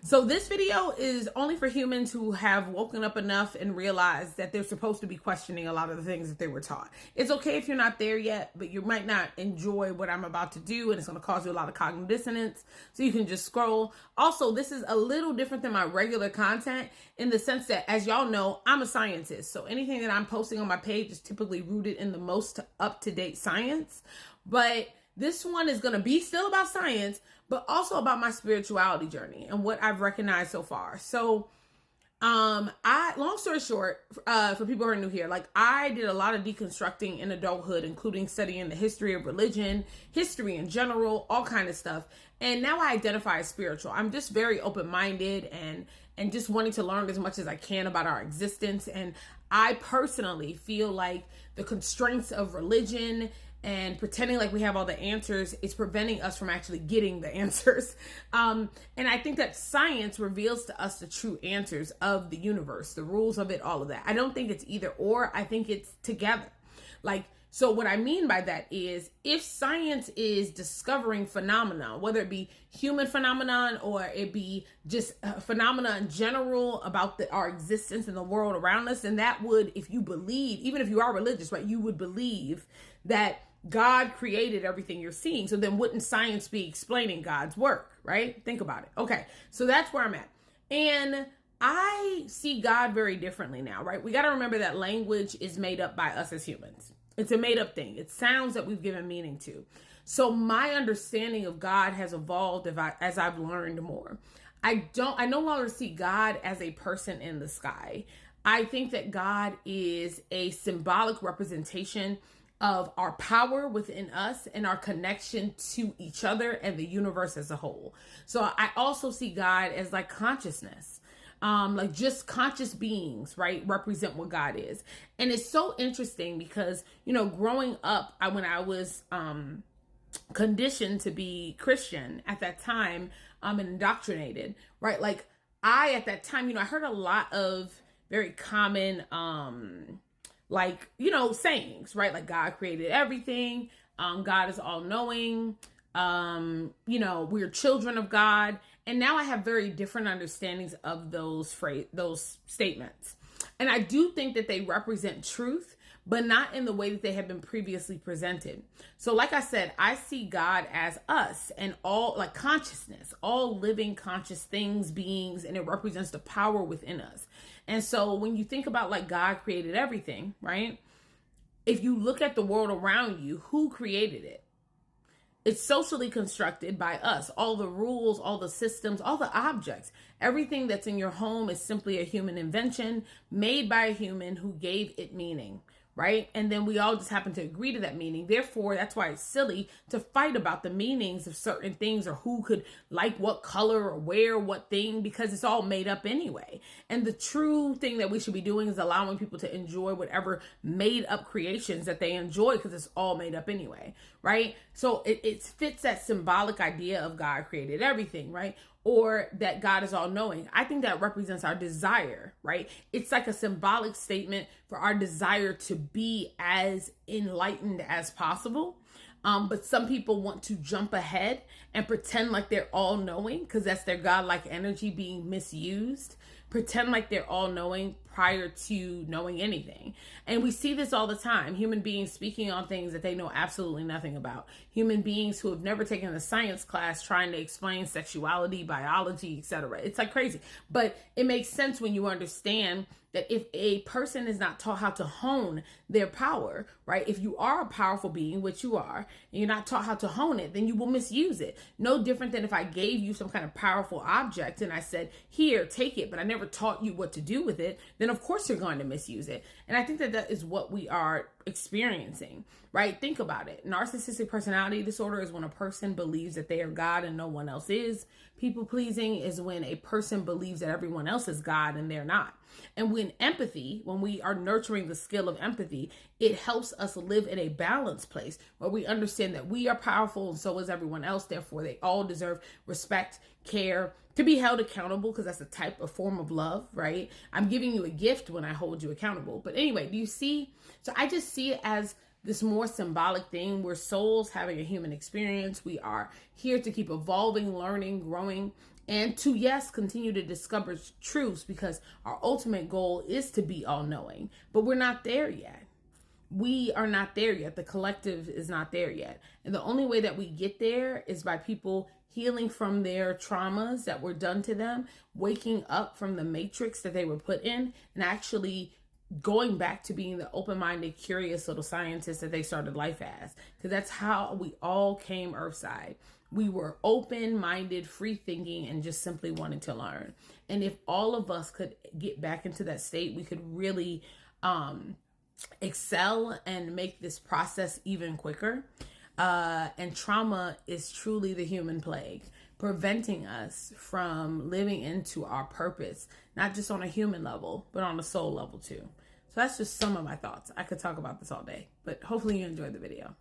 So this video is only for humans who have woken up enough and realized that they're supposed to be questioning a lot of the things that they were taught. It's okay if you're not there yet, but you might not enjoy what I'm about to do, and it's going to cause you a lot of cognitive dissonance. So you can just scroll. Also, this is a little different than my regular content in the sense that, as y'all know, I'm a scientist. So anything that I'm posting on my page is typically rooted in the most up-to-date science. But this one is going to be still about science, but also about my spirituality journey and what I've recognized so far. So, long story short, for people who are new here, like I did a lot of deconstructing in adulthood, including studying the history of religion, history in general, all kind of stuff. And now I identify as spiritual. I'm just very open-minded and just wanting to learn as much as I can about our existence. And I personally feel like the constraints of religion and pretending like we have all the answers is preventing us from actually getting the answers. And I think that science reveals to us the true answers of the universe, the rules of it, all of that. I don't think it's either or. I think it's together. So what I mean by that is if science is discovering phenomena, whether it be human phenomenon or it be just phenomena in general about our existence in the world around us, then that would, if you believe, even if you are religious, right, you would believe that God created everything you're seeing. So then wouldn't science be explaining God's work, right? Think about it. Okay, so that's where I'm at. And I see God very differently now, right? We got to remember that language is made up by us as humans. It's a made up thing. It's sounds that we've given meaning to. So my understanding of God has evolved as I've learned more. I no longer see God as a person in the sky. I think that God is a symbolic representation of our power within us and our connection to each other and the universe as a whole. So I also see God as like consciousness, like just conscious beings, right? Represent what God is. And it's so interesting because, growing up, when I was conditioned to be Christian at that time, and indoctrinated, right? Like at that time, I heard a lot of very common, sayings, right? Like God created everything. God is all knowing. We're children of God. And now I have very different understandings of those statements. And I do think that they represent truth, but not in the way that they have been previously presented. So like I said, I see God as us and all like consciousness, all living conscious things, beings, and it represents the power within us. And so when you think about like God created everything, right? If you look at the world around you, who created it? It's socially constructed by us. All the rules, all the systems, all the objects, everything that's in your home is simply a human invention made by a human who gave it meaning, right? And then we all just happen to agree to that meaning. Therefore, that's why it's silly to fight about the meanings of certain things or who could like what color or wear what thing, because it's all made up anyway. And the true thing that we should be doing is allowing people to enjoy whatever made up creations that they enjoy, because it's all made up anyway, right? So it fits that symbolic idea of God created everything, right? Or that God is all knowing. I think that represents our desire, right? It's like a symbolic statement for our desire to be as enlightened as possible. But some people want to jump ahead and pretend like they're all knowing because that's their godlike energy being misused. Pretend like they're all knowing prior to knowing anything. And we see this all the time. Human beings speaking on things that they know absolutely nothing about. Human beings who have never taken a science class trying to explain sexuality, biology, etc. It's like crazy. But it makes sense when you understand that if a person is not taught how to hone their power, right? If you are a powerful being, which you are, and you're not taught how to hone it, then you will misuse it. No different than if I gave you some kind of powerful object and I said, here, take it, but I never taught you what to do with it, then of course you're going to misuse it. And I think that that is what we are experiencing, right? Think about it. Narcissistic personality disorder is when a person believes that they are God and no one else is. People pleasing is when a person believes that everyone else is God and they're not. And when we are nurturing the skill of empathy, it helps us live in a balanced place where we understand that we are powerful and so is everyone else. Therefore, they all deserve respect, care, to be held accountable, because that's a type of form of love, right? I'm giving you a gift when I hold you accountable. But anyway, do you see? So I just see it as this more symbolic thing. We're souls having a human experience. We are here to keep evolving, learning, growing. and to, yes, continue to discover truths, because our ultimate goal is to be all knowing, but we're not there yet. We are not there yet. The collective is not there yet. And the only way that we get there is by people healing from their traumas that were done to them, waking up from the matrix that they were put in, and actually going back to being the open-minded, curious little scientist that they started life as. Because that's how we all came earthside. We were open-minded, free-thinking, and just simply wanted to learn. And if all of us could get back into that state, we could really excel and make this process even quicker. And trauma is truly the human plague, preventing us from living into our purpose, not just on a human level, but on a soul level too. So that's just some of my thoughts. I could talk about this all day, but hopefully you enjoyed the video.